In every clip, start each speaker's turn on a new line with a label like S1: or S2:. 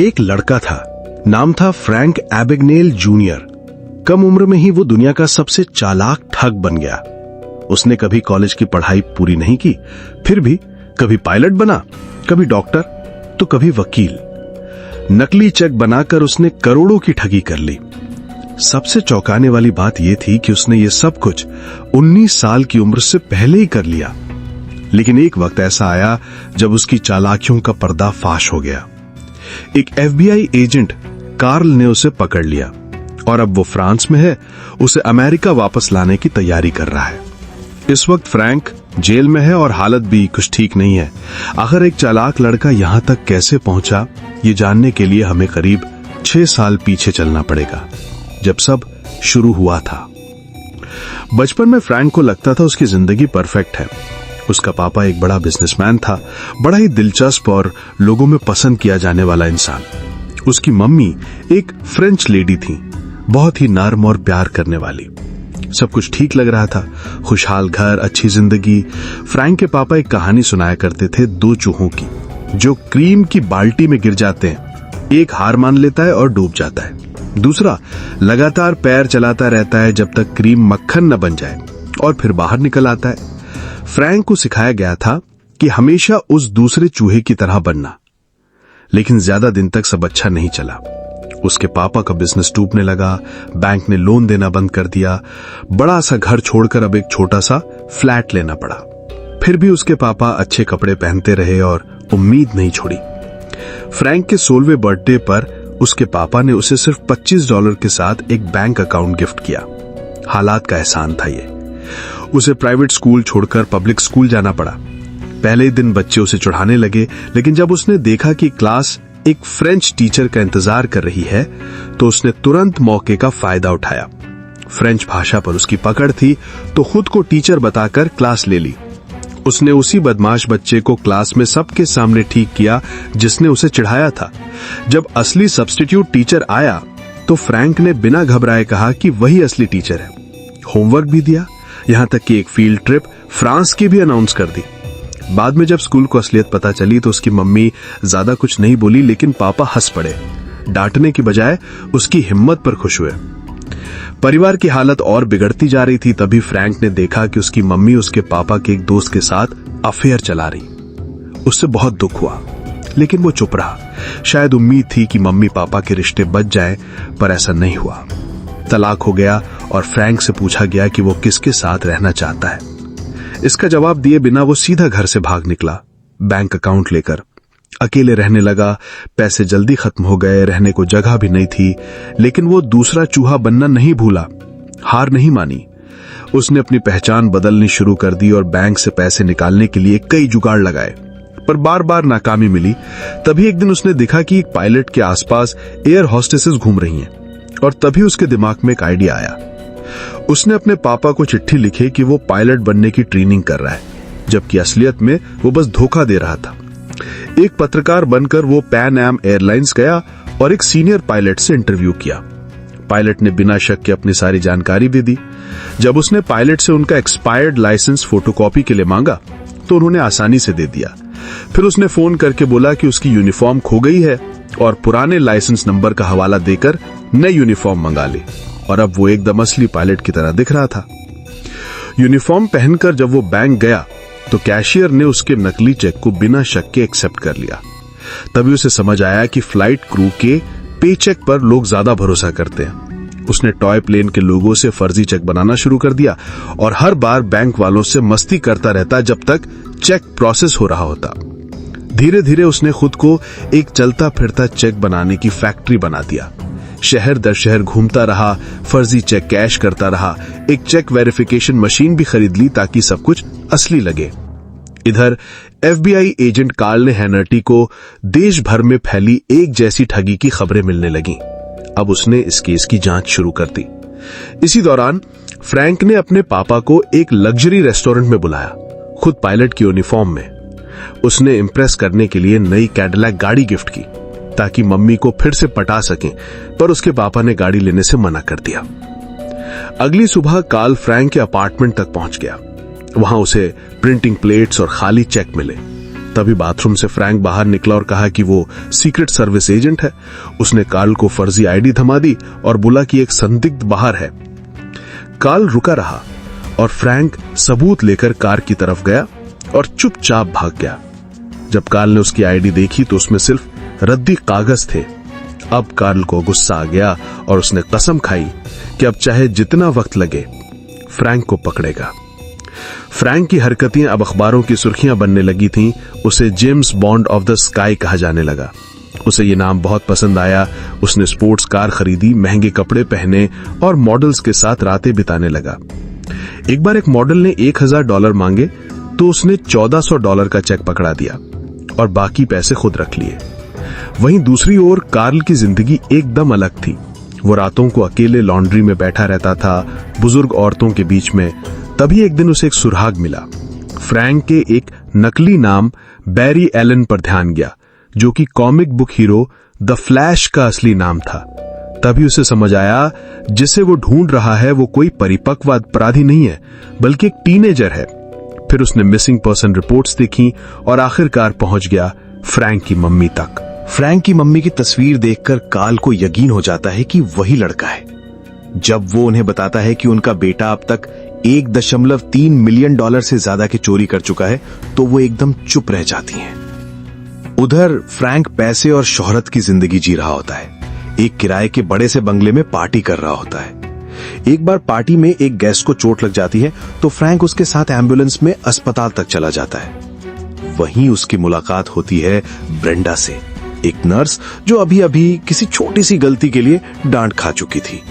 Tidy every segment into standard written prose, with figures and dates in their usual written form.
S1: एक लड़का था, नाम था फ्रैंक एबेगनेल जूनियर। कम उम्र में ही वो दुनिया का सबसे चालाक ठग बन गया। उसने कभी कॉलेज की पढ़ाई पूरी नहीं की, फिर भी कभी पायलट बना, कभी डॉक्टर, तो कभी वकील। नकली चेक बनाकर उसने करोड़ों की ठगी कर ली। सबसे चौंकाने वाली बात यह थी कि उसने ये सब कुछ 19 साल की उम्र से पहले ही कर लिया। लेकिन एक वक्त ऐसा आया जब उसकी चालाकियों का पर्दाफाश हो गया। एक FBI एजेंट कार्ल ने उसे पकड़ लिया और अब वो फ्रांस में है, उसे अमेरिका वापस लाने की तैयारी कर रहा है। इस वक्त फ्रैंक जेल में है और हालत भी कुछ ठीक नहीं है। आखिर एक चालाक लड़का यहां तक कैसे पहुंचा, ये जानने के लिए हमें करीब 6 साल पीछे चलना पड़ेगा, जब सब शुरू हुआ था। बचपन में फ्रैंक को लगता था उसकी जिंदगी परफेक्ट है। उसका पापा एक बड़ा बिजनेसमैन था, बड़ा ही दिलचस्प और लोगों में पसंद किया जाने वाला इंसान। उसकी मम्मी एक फ्रेंच लेडी थी, बहुत ही नर्म और प्यार करने वाली। सब कुछ ठीक लग रहा था, खुशहाल घर, अच्छी जिंदगी। फ्रैंक के पापा एक कहानी सुनाया करते थे 2 चूहों की, जो क्रीम की बाल्टी में गिर जाते हैं। एक हार मान लेता है और डूब जाता है, दूसरा लगातार पैर चलाता रहता है जब तक क्रीम मक्खन न बन जाए और फिर बाहर निकल आता है। फ्रैंक को सिखाया गया था कि हमेशा उस दूसरे चूहे की तरह बनना। लेकिन ज्यादा दिन तक सब अच्छा नहीं चला। उसके पापा का बिजनेस डूबने लगा, बैंक ने लोन देना बंद कर दिया, बड़ा सा घर छोड़कर अब एक छोटा सा फ्लैट लेना पड़ा। फिर भी उसके पापा अच्छे कपड़े पहनते रहे और उम्मीद नहीं छोड़ी। फ्रैंक के 16वें बर्थडे पर उसके पापा ने उसे सिर्फ $25 के साथ एक बैंक अकाउंट गिफ्ट किया। हालात का एहसान था ये। उसे प्राइवेट स्कूल छोड़कर पब्लिक स्कूल जाना पड़ा। पहले दिन बच्चे उसे चढ़ाने लगे, लेकिन जब उसने देखा कि क्लास एक फ्रेंच टीचर का इंतजार कर रही है, तो उसने तुरंत मौके का फायदा उठाया। फ्रेंच भाषा पर उसकी पकड़ थी, तो खुद को टीचर बताकर क्लास ले ली। उसने उसी बदमाश बच्चे को क्लास में सबके सामने ठीक किया जिसने उसे चिढ़ाया था। जब असली सब्स्टिट्यूट टीचर आया, तो फ्रैंक ने बिना घबराए कहा कि वही असली टीचर है। होमवर्क भी दिया, यहां तक कि एक फील्ड ट्रिप फ्रांस की भी अनाउंस कर दी। बाद में जब स्कूल को असलियत पता चली तो उसकी मम्मी ज्यादा कुछ नहीं बोली, लेकिन पापा हंस पड़े। डांटने की बजाय उसकी हिम्मत पर खुश हुए। परिवार की हालत और बिगड़ती जा रही थी। तभी फ्रैंक ने देखा कि उसकी मम्मी उसके पापा के एक दोस्त के साथ अफेयर चला रही। उससे बहुत दुख हुआ, लेकिन वो चुप रहा। शायद उम्मीद थी कि मम्मी पापा के रिश्ते बच जाएं, पर ऐसा नहीं हुआ। तलाक हो गया और फ्रैंक से पूछा गया कि वो किसके साथ रहना चाहता है। इसका जवाब दिए बिना वो सीधा घर से भाग निकला, बैंक अकाउंट लेकर। अकेले रहने लगा, पैसे जल्दी खत्म हो गए, रहने को जगह भी नहीं थी। लेकिन वो दूसरा चूहा बनना नहीं भूला, हार नहीं मानी। उसने अपनी पहचान बदलनी शुरू कर दी और बैंक से पैसे निकालने के लिए कई जुगाड़ लगाए, पर बार बार नाकामी मिली। तभी एक दिन उसने देखा कि एक पायलट के आसपास एयर होस्टेसेस घूम रही हैं, और तभी उसके दिमाग में एक आइडिया आया। उसने अपने पापा को चिट्ठी लिखी कि वो पायलट बनने की ट्रेनिंग कर रहा है, जबकि असलियत में वो बस धोखा दे रहा था। एक पत्रकार बनकर वो पैन एम एयरलाइंस गया और एक सीनियर पायलट से इंटरव्यू किया। पायलट ने बिना शक के अपनी सारी जानकारी भी दी। जब उसने पायलट से उनका एक्सपायर्ड लाइसेंस फोटोकॉपी के लिए मांगा, तो उन्होंने आसानी से दे दिया। फिर उसने फोन करके बोला कि उसकी यूनिफॉर्म खो गई है और पुराने लाइसेंस नंबर का हवाला देकर नई यूनिफॉर्म मंगा ली, और अब वो एकदम असली पायलट की तरह दिख रहा था। यूनिफॉर्म पहनकर जब वो बैंक गया, तो कैशियर ने उसके नकली चेक को बिना शक के एक्सेप्ट कर लिया। तभी उसे समझ आया कि फ्लाइट क्रू के पे चेक पर लोग ज्यादा भरोसा करते हैं। उसने टॉय प्लेन के लोगों से फर्जी चेक बनाना शुरू कर दिया और हर बार बैंक वालों से मस्ती करता रहता जब तक चेक प्रोसेस हो रहा होता। धीरे धीरे उसने खुद को एक चलता फिरता चेक बनाने की फैक्ट्री बना दिया। शहर दर शहर घूमता रहा, फर्जी चेक कैश करता रहा। एक चेक वेरिफिकेशन मशीन भी खरीद ली ताकि सब कुछ असली लगे। इधर FBI एजेंट कार्ल हैनर्टी को देश भर में फैली एक जैसी ठगी की खबरें मिलने लगीं। अब उसने इस केस की जांच शुरू कर दी। इसी दौरान फ्रैंक ने अपने पापा को एक लग्जरी रेस्टोरेंट में बुलाया, खुद पायलट की यूनिफॉर्म में। उसने इंप्रेस करने के लिए नई कैडिलैक गाड़ी गिफ्ट की ताकि मम्मी को फिर से पटा सकें, पर उसके पापा ने गाड़ी लेने से मना कर दिया। अगली सुबह कार्ल फ्रैंक के अपार्टमेंट तक पहुंच गया। वहां उसे प्रिंटिंग प्लेट्स और खाली चेक मिले। तभी बाथरूम से फ्रैंक बाहर निकला और कहा कि वो सीक्रेट सर्विस एजेंट है। उसने कार्ल को फर्जी आईडी थमा दी और बोला कि एक संदिग्ध बाहर है। कार्ल रुका रहा और फ्रैंक सबूत लेकर कार की तरफ गया और चुपचाप भाग गया। जब कार्ल ने उसकी आईडी देखी तो उसमें सिर्फ रद्दी कागज थे। अब कार्ल को गुस्सा आ गया और उसने कसम खाई कि अब चाहे जितना वक्त लगे फ्रैंक को पकड़ेगा। फ्रैंक की हरकतें अब अखबारों की सुर्खियां बनने लगी थीं। उसे James bond of the sky कहा जाने लगा। उसे ये नाम बहुत पसंद आया। उसने स्पोर्ट्स कार खरीदी, महंगे कपड़े पहने और मॉडल्स के साथ रातें बिताने लगा। एक बार एक मॉडल ने $1000 मांगे तो उसने $1400 का चेक पकड़ा दिया और बाकी पैसे खुद रख लिए। वहीं दूसरी ओर कार्ल की जिंदगी एकदम अलग थी। वो रातों को अकेले लॉन्ड्री में बैठा रहता था, बुजुर्ग औरतों के बीच में। तभी एक दिन उसे एक सुराग मिला। फ्रैंक के एक नकली नाम बैरी एलन पर ध्यान गया, जो कि comic book hero the flash का असली नाम था। तभी उसे समझ आया जिसे वो ढूंढ रहा है वो कोई परिपक्व अपराधी नहीं है, बल्कि एक टीनेजर है। फिर उसने मिसिंग पर्सन रिपोर्ट्स देखी और आखिरकार पहुंच गया फ्रैंक की मम्मी तक।
S2: फ्रैंक की मम्मी की तस्वीर देखकर कार्ल को यकीन हो जाता है कि वही लड़का है। जब वो उन्हें बताता है कि उनका बेटा अब तक $1.3 मिलियन से ज्यादा की चोरी कर चुका है, तो वो एकदम चुप रह जाती हैं। उधर फ्रैंक पैसे और शोहरत की जिंदगी जी रहा होता है। एक किराए के बड़े से बंगले में पार्टी कर रहा होता है। एक बार पार्टी में एक गेस्ट को चोट लग जाती है तो फ्रैंक उसके साथ एम्बुलेंस में अस्पताल तक चला जाता है। वहीं उसकी मुलाकात होती है ब्रेंडा से, एक नर्स जो अभी अभी किसी छोटी सी गलती के लिए डांट खा चुकी थी।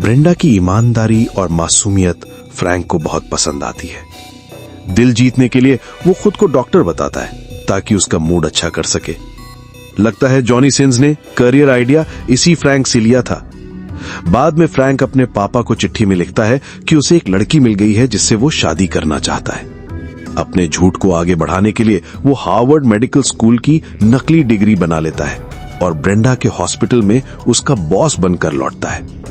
S2: ब्रेंडा की ईमानदारी और मासूमियत फ्रैंक को बहुत पसंद आती है। दिल जीतने के लिए वो खुद को डॉक्टर बताता है ताकि उसका मूड अच्छा कर सके। लगता है जॉनी सिन्स ने करियर आइडिया इसी फ्रैंक से लिया था। बाद में फ्रैंक अपने पापा को चिट्ठी में लिखता है कि उसे एक लड़की मिल गई है जिससे वो शादी करना चाहता है। अपने झूठ को आगे बढ़ाने के लिए वो हार्वर्ड मेडिकल स्कूल की नकली डिग्री बना लेता है और ब्रेंडा के हॉस्पिटल में उसका बॉस बनकर लौटता है।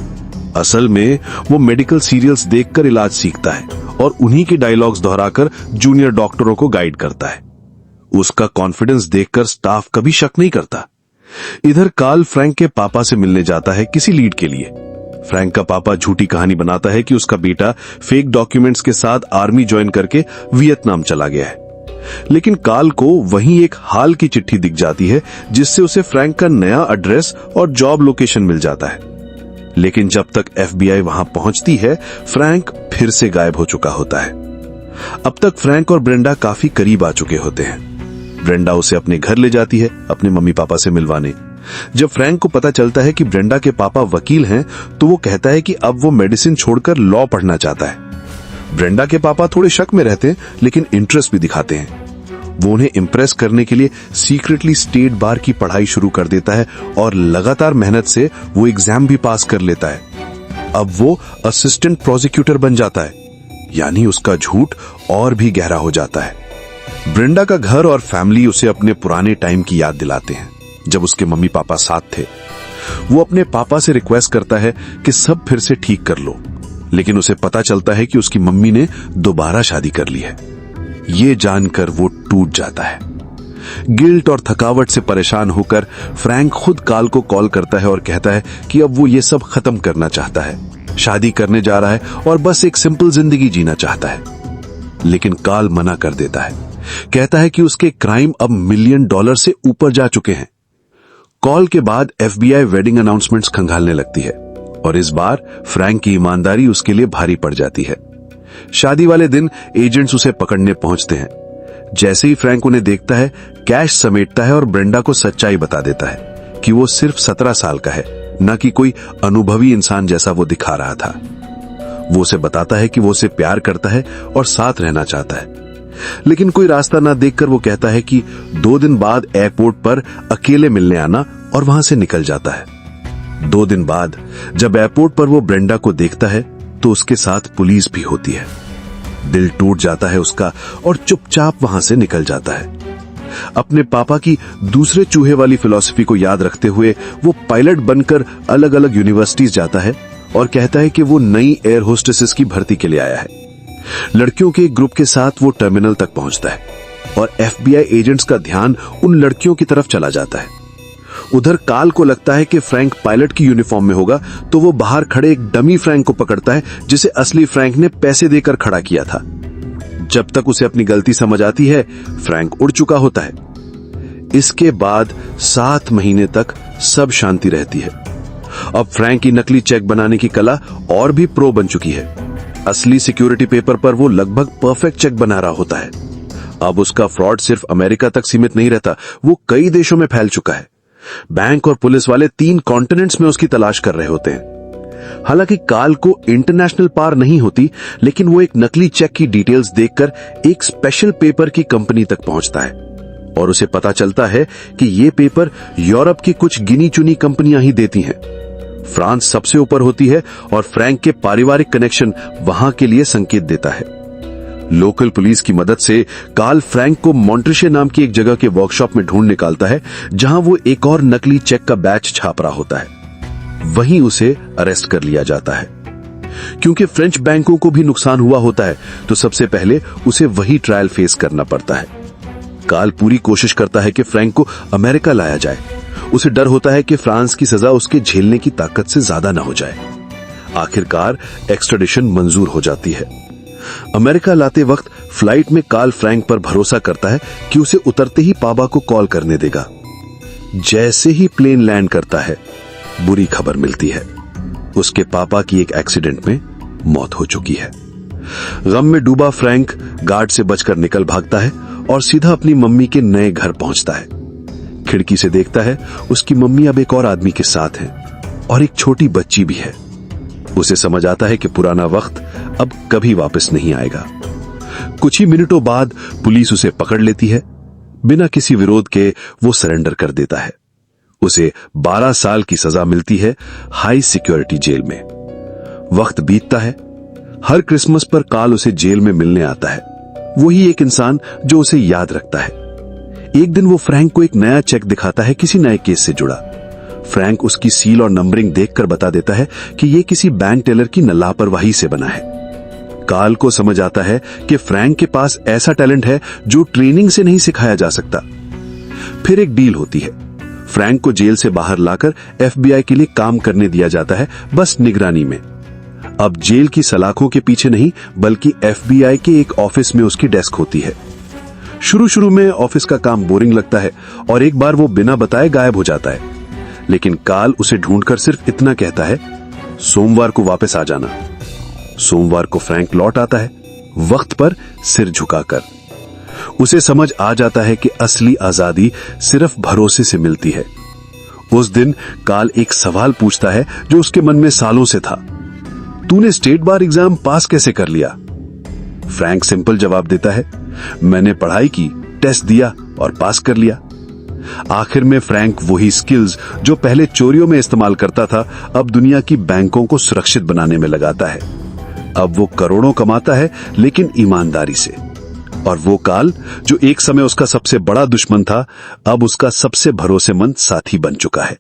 S2: असल में वो मेडिकल सीरियल्स देखकर इलाज सीखता है और उन्हीं के डायलॉग्स दोहराकर जूनियर डॉक्टरों को गाइड करता है। उसका कॉन्फिडेंस देखकर स्टाफ कभी शक नहीं करता। इधर कार्ल फ्रैंक के पापा से मिलने जाता है किसी लीड के लिए। फ्रैंक का पापा झूठी कहानी बनाता है कि उसका बेटा फेक डॉक्यूमेंट्स के साथ आर्मी ज्वाइन करके वियतनाम चला गया है। लेकिन कार्ल को वहीं एक हाल की चिट्ठी दिख जाती है जिससे उसे फ्रैंक का नया एड्रेस और जॉब लोकेशन मिल जाता है। लेकिन जब तक FBI वहां पहुंचती है, फ्रैंक फिर से गायब हो चुका होता है। अब तक फ्रैंक और ब्रेंडा काफी करीब आ चुके होते हैं। ब्रेंडा उसे अपने घर ले जाती है अपने मम्मी पापा से मिलवाने। जब फ्रैंक को पता चलता है कि ब्रेंडा के पापा वकील हैं, तो वो कहता है कि अब वो मेडिसिन छोड़कर लॉ पढ़ना चाहता है। ब्रेंडा के पापा थोड़े शक में रहते हैं लेकिन इंटरेस्ट भी दिखाते हैं। वो उन्हें इम्प्रेस करने के लिए सीक्रेटली स्टेट बार की पढ़ाई शुरू कर देता है और लगातार मेहनत से वो एग्जाम भी पास कर लेता है। अब वो असिस्टेंट प्रोसिक्यूटर बन जाता है, यानी उसका झूठ और भी गहरा हो जाता है। ब्रेंडा का घर और फैमिली उसे अपने पुराने टाइम की याद दिलाते हैं जब उसके मम्मी पापा साथ थे। वो अपने पापा से रिक्वेस्ट करता है कि सब फिर से ठीक कर लो, लेकिन उसे पता चलता है कि उसकी मम्मी ने दोबारा शादी कर ली है। ये जानकर वो टूट जाता है। गिल्ट और थकावट से परेशान होकर फ्रैंक खुद कार्ल को कॉल करता है और कहता है कि अब वो ये सब खत्म करना चाहता है, शादी करने जा रहा है और बस एक सिंपल जिंदगी जीना चाहता है। लेकिन कार्ल मना कर देता है, कहता है कि उसके क्राइम अब $1 मिलियन से ऊपर जा चुके हैं। कॉल के बाद FBI वेडिंग अनाउंसमेंट्स खंगालने लगती है और इस बार फ्रैंक की ईमानदारी उसके लिए भारी पड़ जाती है। शादी वाले दिन एजेंट्स उसे पकड़ने पहुंचते हैं। जैसे ही फ्रैंक उन्हें देखता है, कैश समेटता है और ब्रेंडा को सच्चाई बता देता है कि वो सिर्फ 17 साल का है, न कि कोई अनुभवी इंसान जैसा वो दिखा रहा था। वो उसे बताता है कि वो उसे प्यार करता है और साथ रहना चाहता है। लेकिन कोई रास्ता ना देखकर वो कहता है कि 2 दिन बाद एयरपोर्ट पर अकेले मिलने आना और वहां से निकल जाता है। 2 दिन बाद जब एयरपोर्ट पर वो ब्रेंडा को देखता है तो उसके साथ पुलिस भी होती है। दिल टूट जाता है उसका और चुपचाप वहां से निकल जाता है। अपने पापा की दूसरे चूहे वाली फिलॉसफी को याद रखते हुए वो पायलट बनकर अलग अलग यूनिवर्सिटीज जाता है और कहता है कि वो नई एयर होस्टेसेस की भर्ती के लिए आया है। लड़कियों के एक ग्रुप के साथ वो टर्मिनल तक पहुंचता है। और FBI एजेंट्स का ध्यान उन लड़कियों की तरफ चला जाता है। उधर काल को लगता है कि फ्रैंक पायलट की यूनिफॉर्म में होगा, तो वो बाहर खड़े एक डमी फ्रैंक को पकड़ता है जिसे असली फ्रैंक ने पैसे देकर खड़ा किया था। जब तक उसे अपनी गलती समझ आती है, फ्रैंक उड़ चुका होता है। इसके बाद 7 महीने तक सब शांति रहती है। अब फ्रैंक की नकली चेक बनाने की कला और भी प्रो बन चुकी है। असली सिक्योरिटी पेपर पर वो लगभग परफेक्ट चेक बना रहा होता है। अब उसका फ्रॉड सिर्फ अमेरिका तक सीमित नहीं रहता, वो कई देशों में फैल चुका है। बैंक और पुलिस वाले 3 कॉन्टिनेंट्स में उसकी तलाश कर रहे होते हैं। हालांकि काल को इंटरनेशनल पार नहीं होती, लेकिन वो एक नकली चेक की डिटेल्स देखकर एक स्पेशल पेपर की कंपनी तक पहुंचता है और उसे पता चलता है कि ये पेपर यूरोप की कुछ गिनी चुनी कंपनियां ही देती हैं। फ्रांस सबसे ऊपर होती है और फ्रैंक के पारिवारिक कनेक्शन वहां के लिए संकेत देता है। लोकल पुलिस की मदद से काल फ्रैंक को मॉन्ट्रिशे नाम की एक जगह के वर्कशॉप में ढूंढ निकालता है, जहां वो एक और नकली चेक का बैच छाप रहा होता है। वहीं उसे अरेस्ट कर लिया जाता है। क्योंकि फ्रेंच बैंकों को भी नुकसान हुआ होता है, तो सबसे पहले उसे वही ट्रायल फेस करना पड़ता है। काल पूरी कोशिश करता है कि फ्रैंक को अमेरिका लाया जाए। उसे डर होता है कि फ्रांस की सजा उसके झेलने की ताकत से ज्यादा न हो जाए। आखिरकार एक्स्ट्राडिशन मंजूर हो जाती है। अमेरिका लाते वक्त फ्लाइट में काल फ्रैंक पर भरोसा करता है कि उसे उतरते ही पापा को कॉल करने देगा। जैसे ही प्लेन लैंड करता है, बुरी खबर मिलती है। उसके पापा की एक एक्सीडेंट में मौत हो चुकी है। गम में डूबा फ्रैंक गार्ड से बचकर निकल भागता है और सीधा अपनी मम्मी के नए घर पहुंचता है। खिड़की से देखता है, उसकी मम्मी अब एक और आदमी के साथ है और एक छोटी बच्ची भी है। उसे समझ आता है कि पुराना वक्त अब कभी वापस नहीं आएगा। कुछ ही मिनटों बाद पुलिस उसे पकड़ लेती है। बिना किसी विरोध के वो सरेंडर कर देता है। उसे 12 साल की सजा मिलती है हाई सिक्योरिटी जेल में। वक्त बीतता है। हर क्रिसमस पर काल उसे जेल में मिलने आता है। वही एक इंसान जो उसे याद रखता है। एक दिन वो फ्रैंक को एक नया चेक दिखाता है, किसी नए केस से जुड़ा। फ्रैंक उसकी सील और नंबरिंग देखकर बता देता है कि यह किसी बैंक टेलर की लापरवाही से बना है। काल को समझ आता है कि फ्रैंक के पास ऐसा टैलेंट है जो ट्रेनिंग से नहीं सिखाया जा सकता। फिर एक डील होती है। फ्रैंक को जेल से बाहर लाकर FBI के लिए काम करने दिया जाता है, बस निगरानी में। अब जेल की सलाखों के पीछे नहीं, बल्कि FBI के एक ऑफिस में उसकी डेस्क होती है। शुरू में ऑफिस का काम बोरिंग लगता है और एक बार वो बिना बताए गायब हो जाता है। लेकिन काल उसे ढूंढकर सिर्फ इतना कहता है, सोमवार को वापस आ जाना। सोमवार को फ्रैंक लौट आता है, वक्त पर सिर झुकाकर। उसे समझ आ जाता है कि असली आजादी सिर्फ भरोसे से मिलती है। उस दिन काल एक सवाल पूछता है जो उसके मन में सालों से था, तूने स्टेट बार एग्जाम पास कैसे कर लिया? फ्रैंक सिंपल जवाब देता है, मैंने पढ़ाई की, टेस्ट दिया और पास कर लिया। आखिर में फ्रैंक वही स्किल्स जो पहले चोरियों में इस्तेमाल करता था, अब दुनिया की बैंकों को सुरक्षित बनाने में लगाता है। अब वो करोड़ों कमाता है, लेकिन ईमानदारी से। और वो काल जो एक समय उसका सबसे बड़ा दुश्मन था, अब उसका सबसे भरोसेमंद साथी बन चुका है।